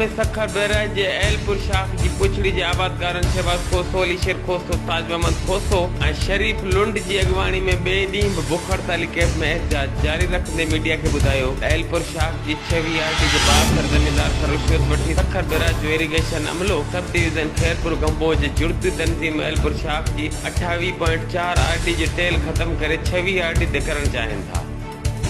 में सखर बैराज जे एलपुर शाख जी पुछड़ी जे आबादकारन शहबाज खोसो, अलीशेर खोसो, ताज मोहम्मद खोसो ऐं शरीफ लुंड जी अगवाणी में ॿिए ॾींहुं बि बुख हड़ताली कैंप में एहतजाज जारी रखंदे मीडिया खे ॿुधायो एलपुर शाख जी 6 आरटी जे 62 ज़मींदार सां रिश्वत वठी सखर बैराज जो इरिगेशन अमलो सब डिवीज़न खैरपुर गंबो जे जुड़ती तंज़ीम एलपुर शाख जी 28.4 आरटी जे टेल ख़त्म करे 6 आरटी ते करण चाहिनि था।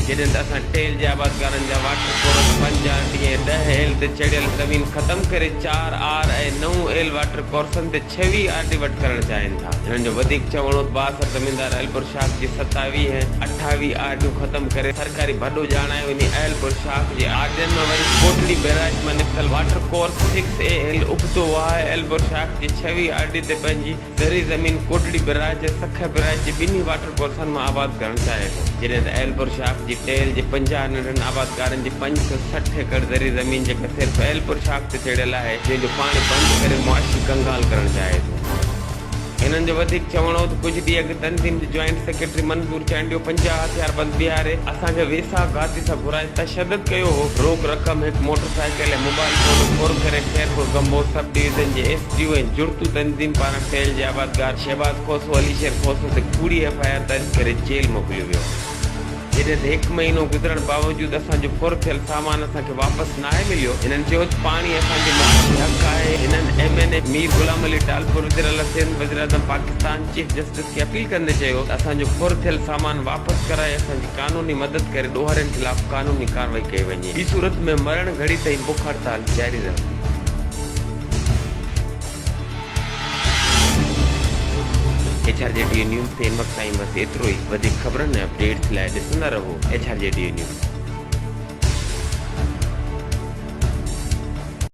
जॾहिं त असां टेल जे आबादकारनि जा वाटर कोर्स 5 आरटी ऐं 10 एल ते चढ़ियल ज़मीन ख़त्म करे 4 आर ऐं 9 एल वाटर कोर्सनि ते 6 आरटी वटि करणु चाहिनि था। हिननि जो वधीक चवणो 62 ज़मींदार एलपुर शाख जी 27 ऐं 28 आरटियूं ख़त्म करे सरकारी भॾो ॼाणायो वञी एलपुर शाख जे आरटियुनि में वरी कोटड़ी बैराज में निकितल वाटर कोर्स 6 एल उबतो आहे। एलपुर शाख जी 6 आरटी ते पंहिंजी ज़री ज़मीन कोटड़ी बैराज ऐं सखर बैराज जे ॿिन्ही वाटर कोर्सनि मां आबाद करणु चाहे थो। जॾहिं त एलपुर शाख जी टेल जे 50 नंढनि आबादकारनि जी 560 एकड़ ज़री ज़मीन जेका सिर्फ़ एलपुर शाख ते चढ़ियल आहे जंहिंजो पाणी बंदि करे मुआशी कंगाल करणु चाहे थो। हिननि जो वधीक चवणो त कुझु ॾींहं अॻु तंज़ीम जे जॉइंट सेक्रेटरी मंज़ूर चांडियो 50 हथियारबंद बीहारे असांखे वेसा घाती सां घुराए तशदद कयो हो। रोक रक़म हिकु मोटरसाइकिल ऐं मोबाइल फोन फुर करे खैरपुर गंबो सब डिवीज़न जे एसडीओ ऐं जुड़तू तंज़ीम पारां टेल जे आबादकार शहबाज खोसो, अलीशेर खोसो ते कूड़ी एफआईआर दर्ज करे जेल मोकिलियो वियो। जॾहिं त 1 महीनो गुज़रण बावजूदि असांजो फुर थियल सामान असांखे वापसि नाहे मिलियो। हिननि चयो त पाणी असांजे मुआशी हक़ आहे। हिननि MNA मीर गुलाम अली टालपुर वज़ीर आला सिंध वज़ीर आज़म पाकिस्तान चीफ जस्टिस खे अपील कंदे चयो त असांजो फुर थियल सामान वापसि कराए असांजी कानूनी मदद करे ॾोहरनि ख़िलाफ़ कानूनी कार्रवाई कई वञे। ॿी सूरत में मरण घड़ी ताईं बुख हड़ताल जारी रहंदी। HRJDA न्यूज़ ते इन वक़्त ताईं बसि एतिरो ई। वधीक ख़बरनि ऐं अपडेट्स लाइ ॾिसंदा रहो HRJDA न्यूज़।